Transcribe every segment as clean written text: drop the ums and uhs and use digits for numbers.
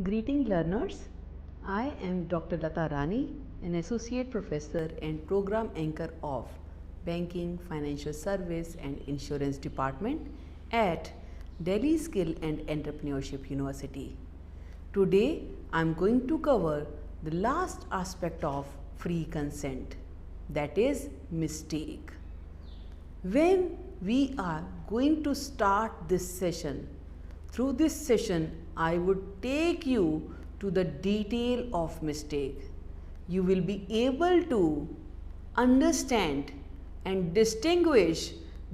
Greeting learners, I am Dr. Lata Rani, an Associate Professor and Program Anchor of Banking, Financial Service and Insurance Department at Delhi Skill and Entrepreneurship University. Today, I am going to cover the last aspect of free consent, that is mistake. When we are going to start this session, through this session, I would take you to the detail of mistake. You will be able to understand and distinguish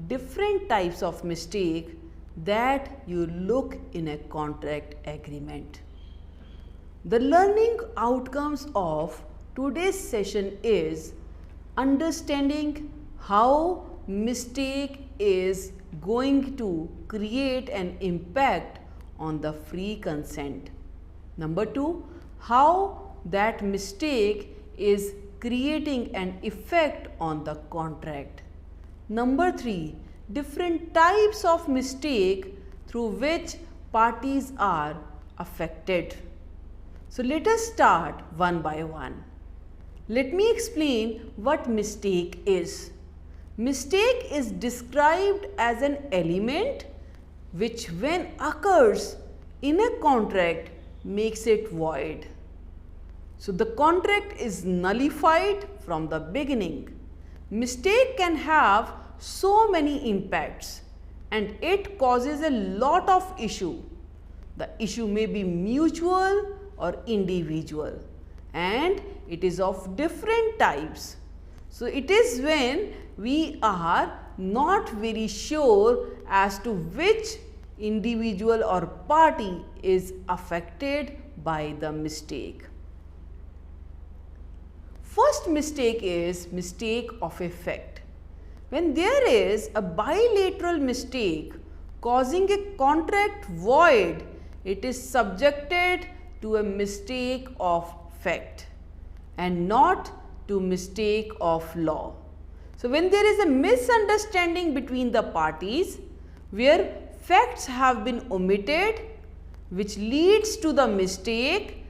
different types of mistake that you look in a contract agreement. The learning outcomes of today's session is understanding how mistake is going to create an impact on the free consent. Number 2, how that mistake is creating an effect on the contract. Number 3, different types of mistake through which parties are affected. So let us start one by one. Let me explain what mistake is. Mistake is described as an element which, when occurs in a contract, makes it void. So the contract is nullified from the beginning. Mistake can have so many impacts and it causes a lot of issue. The issue may be mutual or individual and it is of different types. So it is when we are not very sure as to which individual or party is affected by the mistake. First mistake is mistake of effect. When there is a bilateral mistake causing a contract void, it is subjected to a mistake of fact and not to mistake of law. So when there is a misunderstanding between the parties where facts have been omitted which leads to the mistake,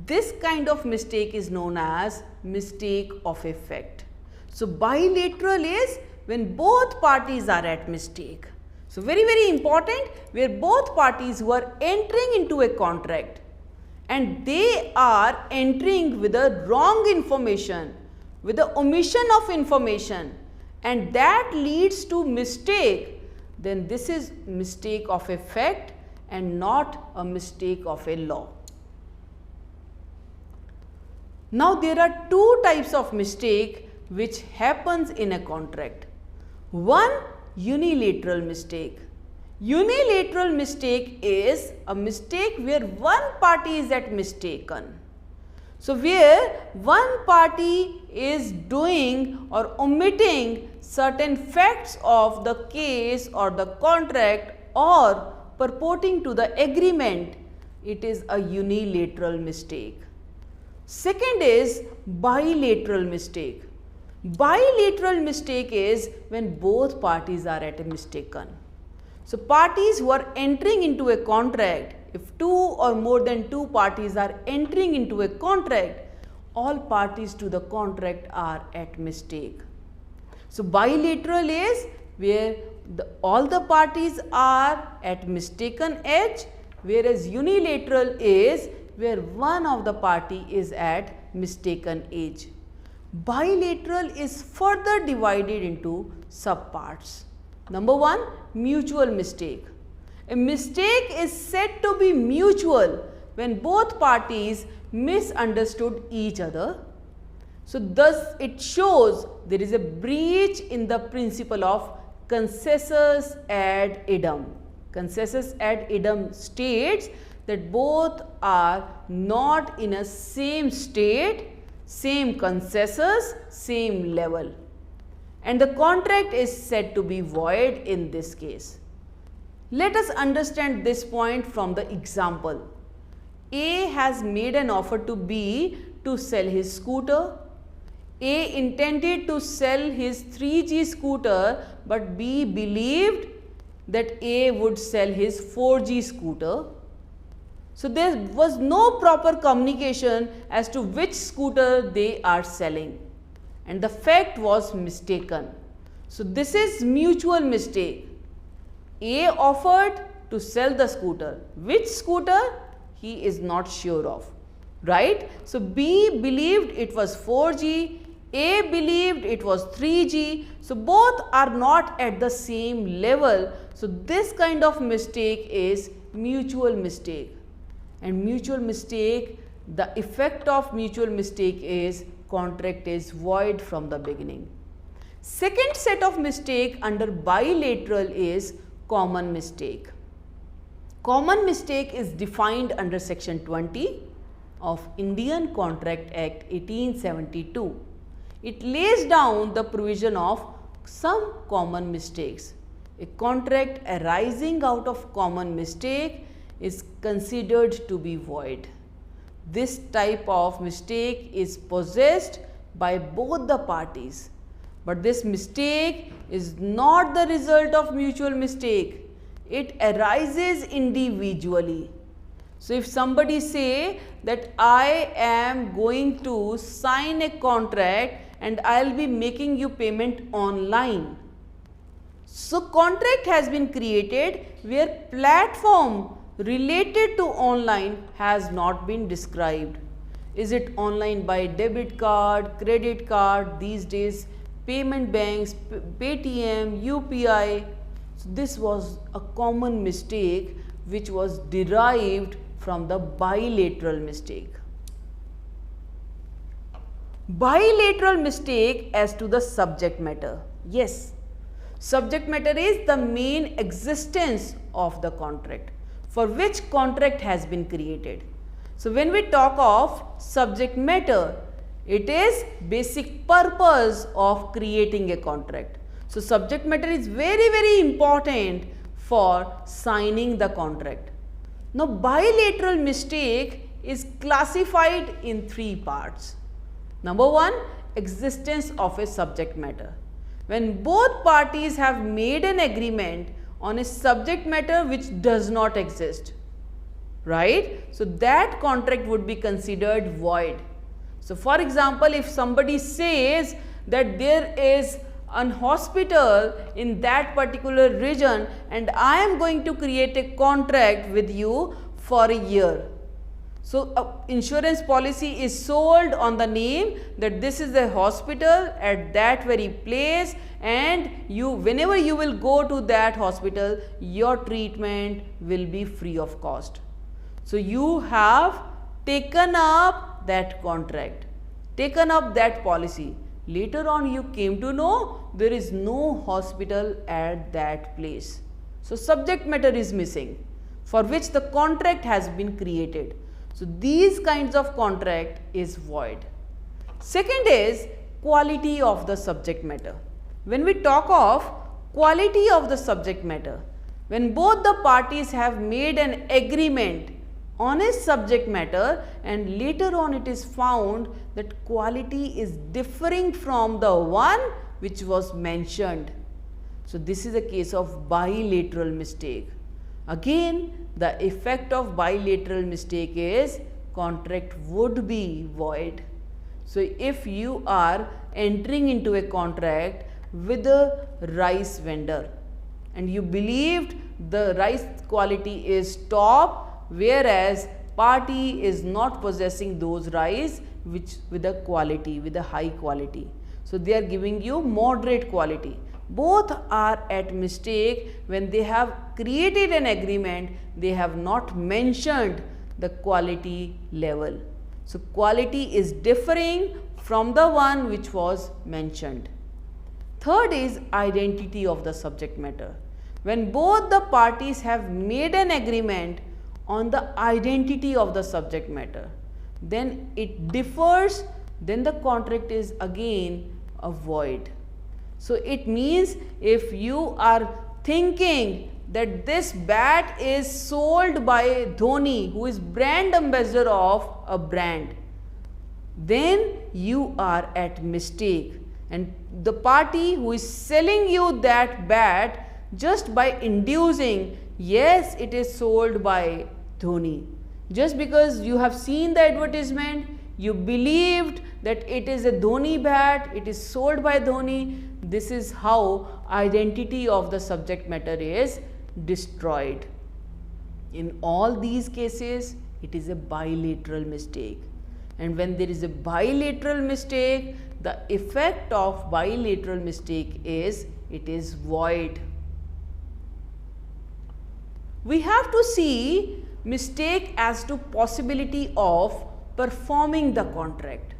this kind of mistake is known as mistake of effect. So bilateral is when both parties are at mistake. So very important, where both parties who are entering into a contract and they are entering with a wrong information, with the omission of information, and that leads to mistake, then this is mistake of effect and not a mistake of a law. Now there are two types of mistake which happens in a contract. One, unilateral mistake. Unilateral mistake is a mistake where one party is at mistaken. So where one party is doing or omitting certain facts of the case or the contract or purporting to the agreement, it is a unilateral mistake. Second is bilateral mistake. Bilateral mistake is when both parties are at a mistaken. So parties who are entering into a contract, if two or more than two parties are entering into a contract, all parties to the contract are at mistake. So bilateral is where all the parties are at mistaken edge, whereas unilateral is where one of the party is at mistaken edge. Bilateral is further divided into subparts. Number 1, mutual mistake. A mistake is said to be mutual when both parties misunderstood each other. So thus it shows there is a breach in the principle of consensus ad idem. Consensus ad idem states that both are not in a same state, same consensus, same level, and the contract is said to be void in this case. Let us understand this point from the example. A has made an offer to B to sell his scooter. A intended to sell his 3G scooter, but B believed that A would sell his 4G scooter. So there was no proper communication as to which scooter they are selling, and the fact was mistaken. So this is mutual mistake. A offered to sell the scooter. Which scooter? He is not sure of, right? So B believed it was 4G, A believed it was 3G. So both are not at the same level. So this kind of mistake is mutual mistake. And mutual mistake, the effect of mutual mistake is contract is void from the beginning. Second set of mistake under bilateral is common mistake. Common mistake is defined under section 20 of Indian Contract Act 1872. It lays down the provision of some common mistakes. A contract arising out of common mistake is considered to be void. This type of mistake is possessed by both the parties, but this mistake is not the result of mutual mistake. It arises individually. So if somebody say that I am going to sign a contract and I will be making you payment online. So contract has been created where platform related to online has not been described. Is it online by debit card, credit card, these days payment banks, Paytm, UPI. So this was a common mistake which was derived from the bilateral mistake. Bilateral mistake as to the subject matter. Yes, subject matter is the main existence of the contract for which contract has been created. So when we talk of subject matter, it is basic purpose of creating a contract. So subject matter is very important for signing the contract. Now bilateral mistake is classified in three parts. Number one, existence of a subject matter. When both parties have made an agreement on a subject matter which does not exist, right? So that contract would be considered void. So for example, if somebody says that there is an hospital in that particular region and I am going to create a contract with you for a year. So insurance policy is sold on the name that this is the hospital at that very place, and you, whenever you will go to that hospital, your treatment will be free of cost. So you have taken up that contract, taken up that policy. Later on you came to know there is no hospital at that place. So subject matter is missing for which the contract has been created. So these kinds of contract is void. Second is quality of the subject matter. When we talk of quality of the subject matter, when both the parties have made an agreement on a subject matter and later on it is found that quality is differing from the one which was mentioned. So this is a case of bilateral mistake. Again, the effect of bilateral mistake is contract would be void. So if you are entering into a contract with a rice vendor and you believed the rice quality is top, whereas party is not possessing those rice which with a quality, with a high quality. So they are giving you moderate quality. Both are at mistake when they have created an agreement, they have not mentioned the quality level. So quality is differing from the one which was mentioned. Third is identity of the subject matter. When both the parties have made an agreement on the identity of the subject matter, then it differs, then the contract is again a void. So it means if you are thinking that this bat is sold by Dhoni, who is brand ambassador of a brand, then you are at mistake, and the party who is selling you that bat just by inducing, yes, it is sold by Dhoni, Just because you have seen the advertisement, you believed that it is a Dhoni bat, it is sold by Dhoni. This is how identity of the subject matter is destroyed. In all these cases, it is a bilateral mistake. And when there is a bilateral mistake, the effect of bilateral mistake is it is void. We have to see mistake as to possibility of performing the contract.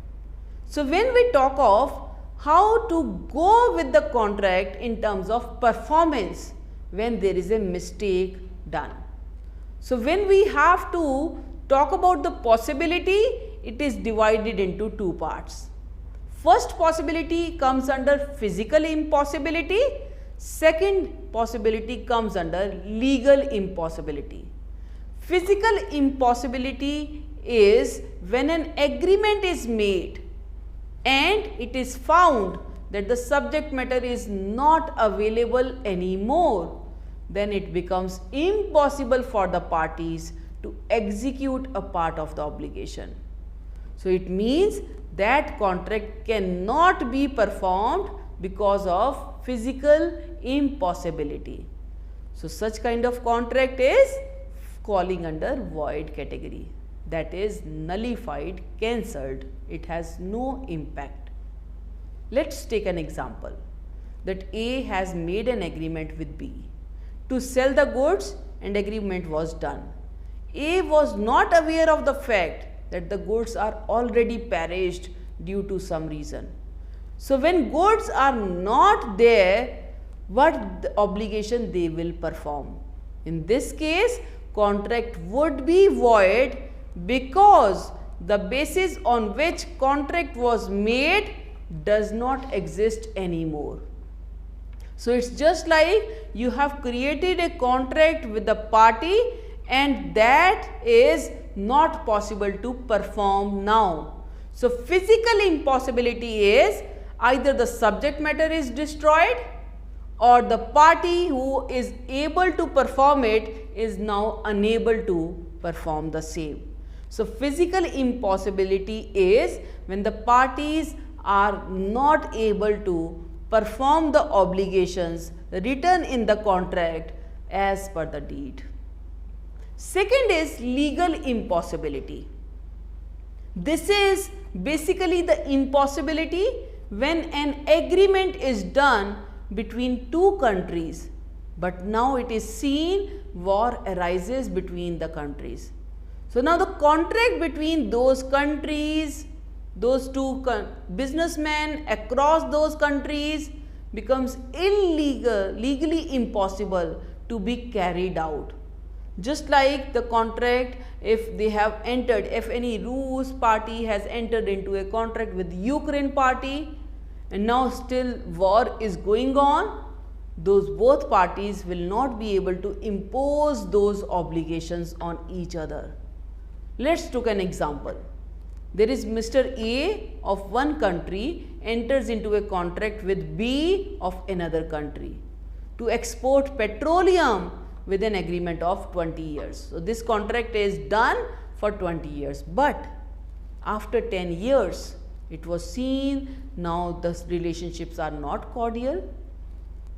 So when we talk of how to go with the contract in terms of performance when there is a mistake done. So when we have to talk about the possibility, it is divided into two parts. First possibility comes under physical impossibility. Second possibility comes under legal impossibility. Physical impossibility is when an agreement is made and it is found that the subject matter is not available anymore, then it becomes impossible for the parties to execute a part of the obligation. So it means that contract cannot be performed because of physical impossibility. So such kind of contract is falling under void category, that is nullified, cancelled, it has no impact. Let's take an example that A has made an agreement with B to sell the goods and agreement was done. A was not aware of the fact that the goods are already perished due to some reason. So when goods are not there, what the obligation they will perform? In this case, contract would be void because the basis on which contract was made does not exist anymore. So it's just like you have created a contract with the party and that is not possible to perform now. So physical impossibility is either the subject matter is destroyed or the party who is able to perform it is now unable to perform the same. So physical impossibility is when the parties are not able to perform the obligations written in the contract as per the deed. Second is legal impossibility. This is basically the impossibility when an agreement is done between two countries, but now it is seen war arises between the countries. So now the contract between those countries, those two businessmen across those countries becomes illegal, legally impossible to be carried out. Just like the contract, if they have entered, if any Rus party has entered into a contract with Ukraine party and now still war is going on, those both parties will not be able to impose those obligations on each other. Let's take an example. There is Mr. A of one country enters into a contract with B of another country to export petroleum with an agreement of 20 years. So this contract is done for 20 years, but after 10 years it was seen now the relationships are not cordial,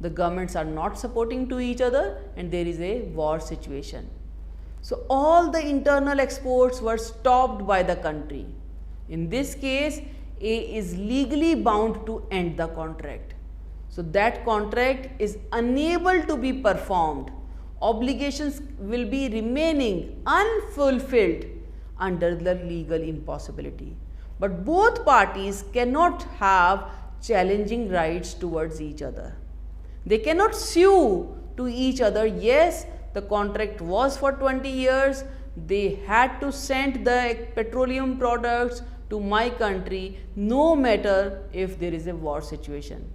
the governments are not supporting to each other and there is a war situation. So all the internal exports were stopped by the country. In this case, A is legally bound to end the contract. So that contract is unable to be performed. Obligations will be remaining unfulfilled under the legal impossibility. But both parties cannot have challenging rights towards each other. They cannot sue to each other, yes, the contract was for 20 years, they had to send the petroleum products to my country no matter if there is a war situation.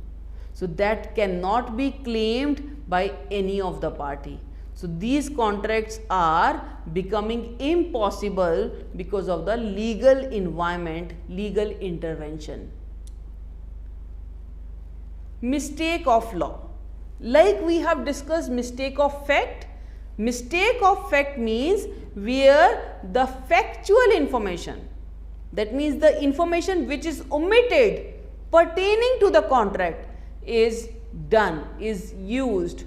So that cannot be claimed by any of the party. So these contracts are becoming impossible because of the legal environment, legal intervention. Mistake of law. Like we have discussed mistake of fact. Mistake of fact means where the factual information, that means the information which is omitted pertaining to the contract, is done, is used,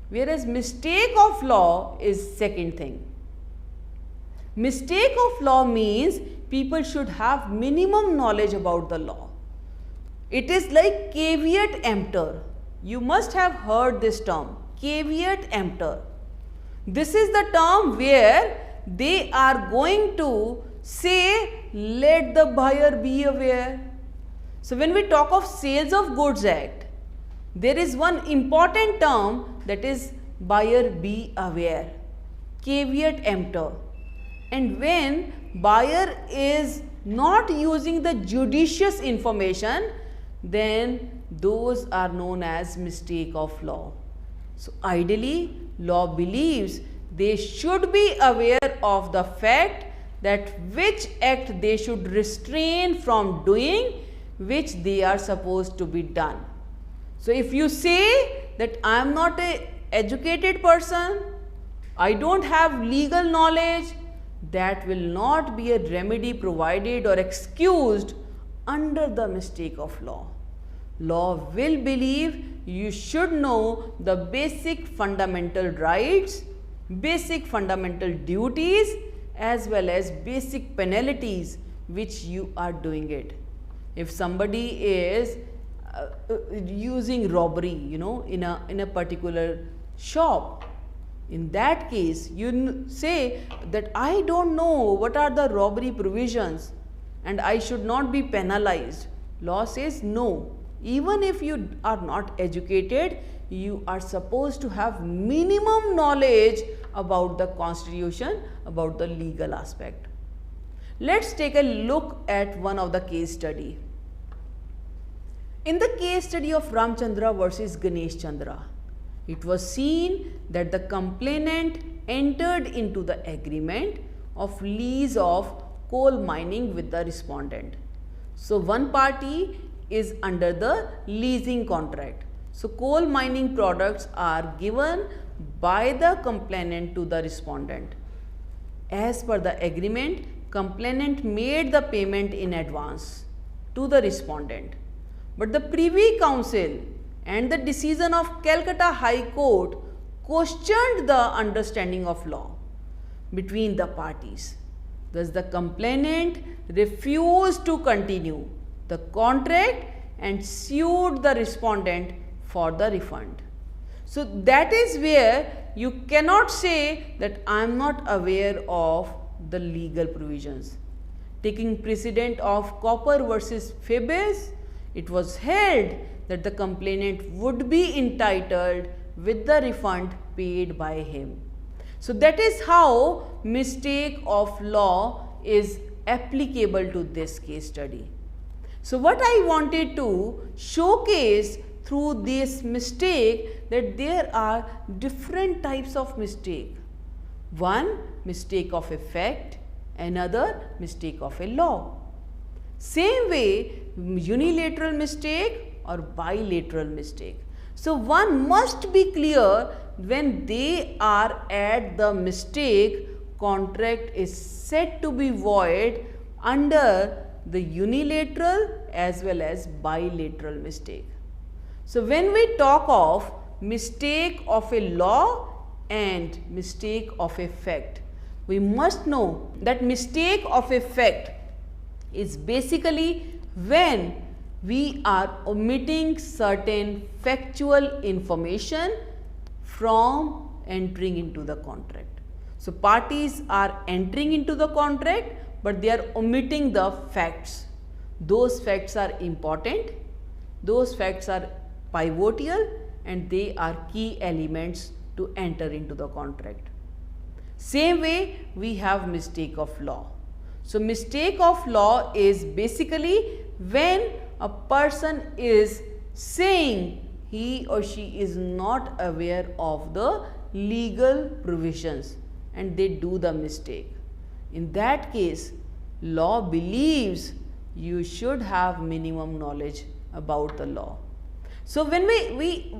whereas mistake of law is second thing. Mistake of law means people should have minimum knowledge about the law. It is like caveat emptor. You must have heard this term, caveat emptor. This is the term where they are going to say, let the buyer be aware. So when we talk of Sales of Goods Act, there is one important term, that is buyer be aware, caveat emptor. And when buyer is not using the judicious information, then those are known as mistake of law. So ideally, law believes they should be aware of the fact that which act they should restrain from doing, which they are supposed to be done. So if you say that I am not an educated person, I don't have legal knowledge, that will not be a remedy provided or excused under the mistake of law. Law will believe you should know the basic fundamental rights, basic fundamental duties, as well as basic penalties which you are doing it. If somebody is using robbery, in a particular shop, in that case you say that I don't know what are the robbery provisions and I should not be penalized. Law says no, even if you are not educated, you are supposed to have minimum knowledge about the constitution, about the legal aspect. Let's take a look at one of the case study. In the case study of Ramchandra versus Ganesh Chandra, it was seen that the complainant entered into the agreement of lease of coal mining with the respondent. So one party is under the leasing contract. So coal mining products are given by the complainant to the respondent. As per the agreement, complainant made the payment in advance to the respondent. But the Privy Council and the decision of Calcutta High Court questioned the understanding of law between the parties. Thus, the complainant refused to continue the contract and sued the respondent for the refund. So, that is where you cannot say that I am not aware of the legal provisions. Taking precedent of Copper versus Phoebus, it was held that the complainant would be entitled with the refund paid by him. So that is how mistake of law is applicable to this case study. So what I wanted to showcase through this mistake, that there are different types of mistake. One, mistake of effect, another mistake of a law. Same way, unilateral mistake or bilateral mistake. So one must be clear when they are at the mistake, contract is said to be void under the unilateral as well as bilateral mistake. So when we talk of mistake of a law and mistake of effect, we must know that mistake of effect is basically when we are omitting certain factual information from entering into the contract. So parties are entering into the contract, but they are omitting the facts. Those facts are important, those facts are pivotal, and they are key elements to enter into the contract. Same way we have mistake of law. So mistake of law is basically when a person is saying he or she is not aware of the legal provisions and they do the mistake. In that case, law believes you should have minimum knowledge about the law. So when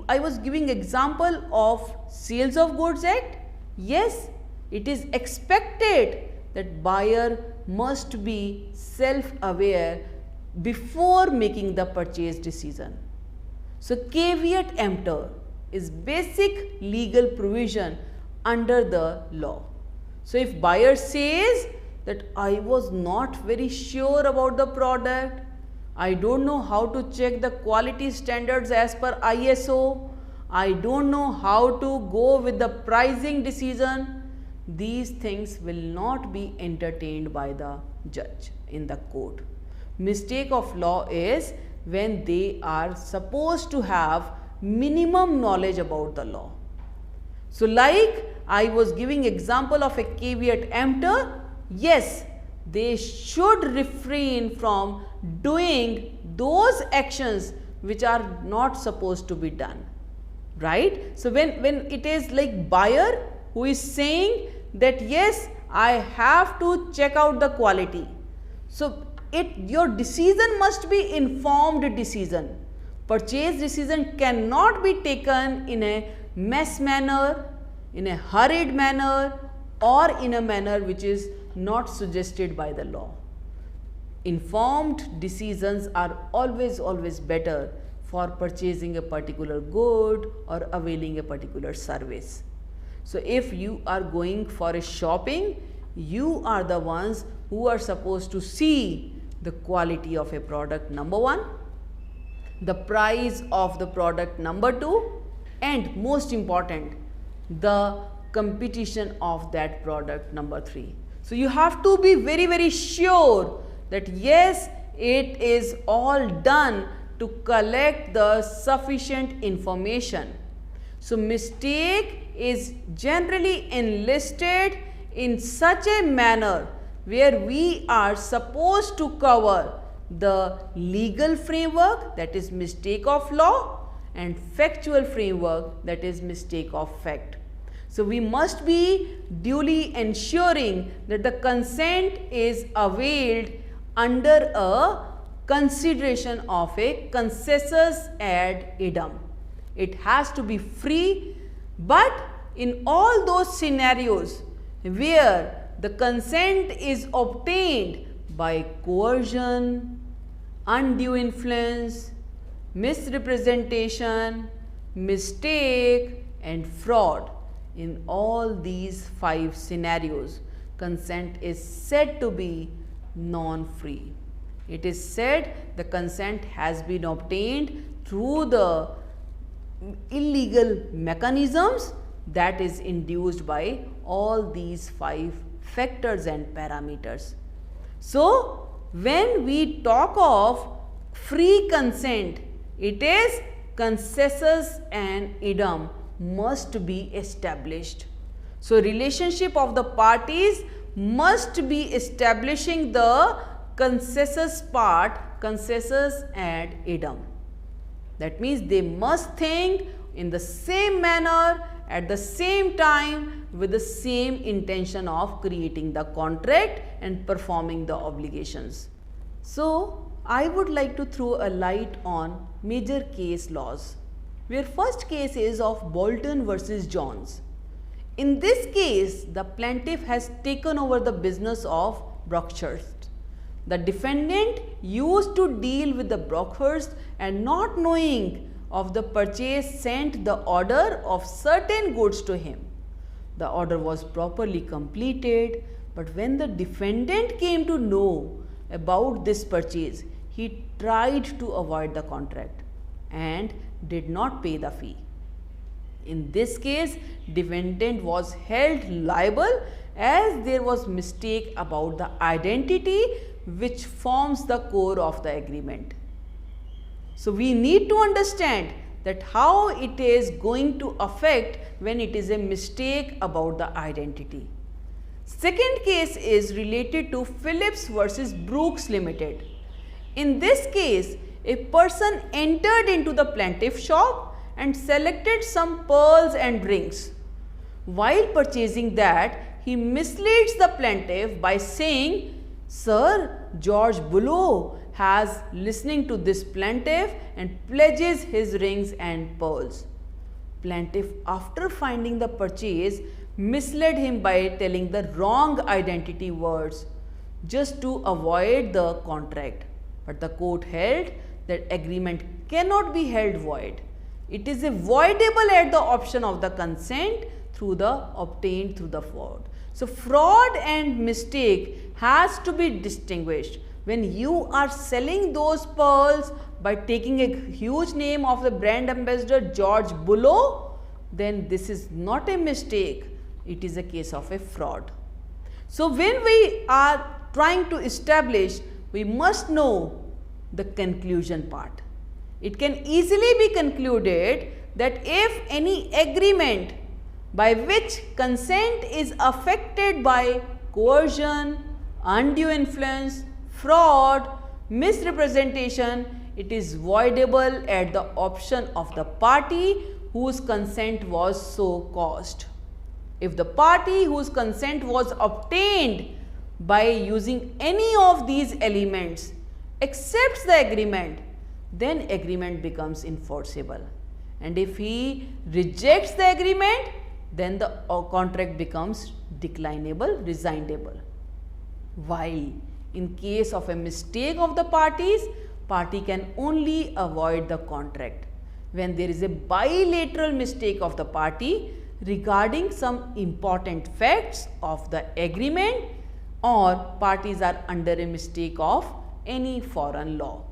I was giving example of Sales of Goods Act, yes, it is expected that buyer must be self-aware before making the purchase decision. So caveat emptor is basic legal provision under the law. So if buyer says that I was not very sure about the product, I don't know how to check the quality standards as per ISO, I don't know how to go with the pricing decision, these things will not be entertained by the judge in the court. Mistake of law is when they are supposed to have minimum knowledge about the law. So like I was giving example of a caveat emptor, yes, they should refrain from doing those actions which are not supposed to be done, right? So when it is like buyer who is saying that yes, I have to check out the quality. So your decision must be informed decision. Purchase decision cannot be taken in a mess manner, in a hurried manner, or in a manner which is not suggested by the law. Informed decisions are always better for purchasing a particular good or availing a particular service. So if you are going for a shopping, you are the ones who are supposed to see the quality of a product, number one, the price of the product, number two, and most important, the competition of that product, number three. So you have to be very sure that yes, it is all done to collect the sufficient information. So mistake is generally enlisted in such a manner where we are supposed to cover the legal framework, that is mistake of law, and factual framework, that is mistake of fact. So we must be duly ensuring that the consent is availed under a consideration of a concessus ad idem. It has to be free, but in all those scenarios where the consent is obtained by coercion, undue influence, misrepresentation, mistake, and fraud, in all these 5 scenarios, consent is said to be non-free. It is said the consent has been obtained through the illegal mechanisms that is induced by all these 5 factors and parameters. So when we talk of free consent, it is concessus and idem must be established. So relationship of the parties must be establishing the concessus part, concessus and idem. That means they must think in the same manner, at the same time, with the same intention of creating the contract and performing the obligations. So I would like to throw a light on major case laws, where first case is of Bolton versus Jones. In this case, the plaintiff has taken over the business of Brockhurst. The defendant used to deal with the Brockhurst and, not knowing of the purchase, sent the order of certain goods to him. The order was properly completed, but when the defendant came to know about this purchase, he tried to avoid the contract and did not pay the fee. In this case, defendant was held liable as there was mistake about the identity which forms the core of the agreement. So we need to understand that how it is going to affect when it is a mistake about the identity. Second case is related to Phillips versus Brooks Limited. In this case, a person entered into the plaintiff's shop and selected some pearls and rings. While purchasing that, he misleads the plaintiff by saying, "Sir, George Bullough has listening to this plaintiff and pledges his rings and pearls." Plaintiff, after finding the purchase, misled him by telling the wrong identity words just to avoid the contract. But the court held that agreement cannot be held void. It is voidable at the option of the consent obtained through the fraud. So fraud and mistake has to be distinguished. When you are selling those pearls by taking a huge name of the brand ambassador George Bullough, then this is not a mistake, it is a case of a fraud. So when we are trying to establish, we must know the conclusion part. It can easily be concluded that if any agreement by which consent is affected by coercion, undue influence, fraud, misrepresentation, it is voidable at the option of the party whose consent was so caused. If the party whose consent was obtained by using any of these elements accepts the agreement, then agreement becomes enforceable. And if he rejects the agreement, then the contract becomes declinable, resignable. While in case of a mistake of the parties, party can only avoid the contract when there is a bilateral mistake of the party regarding some important facts of the agreement, or parties are under a mistake of any foreign law.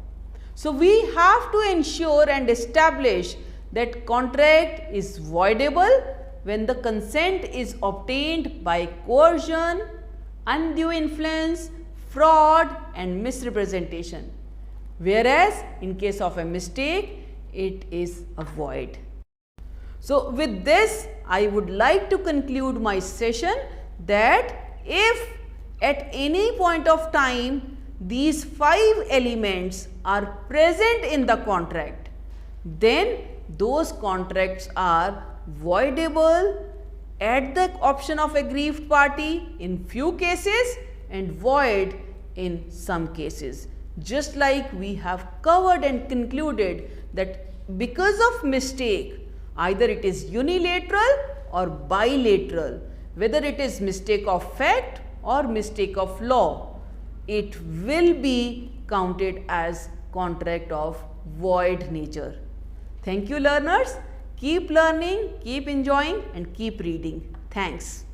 So we have to ensure and establish that contract is voidable when the consent is obtained by coercion, undue influence, fraud and misrepresentation, whereas in case of a mistake, it is a void. So with this, I would like to conclude my session that if at any point of time these 5 elements are present in the contract, then those contracts are voidable at the option of aggrieved party in few cases and void in some cases. Just like we have covered and concluded that because of mistake, either it is unilateral or bilateral, whether it is mistake of fact or mistake of law, it will be counted as contract of void nature. Thank you, learners. Keep learning, keep enjoying and keep reading. Thanks.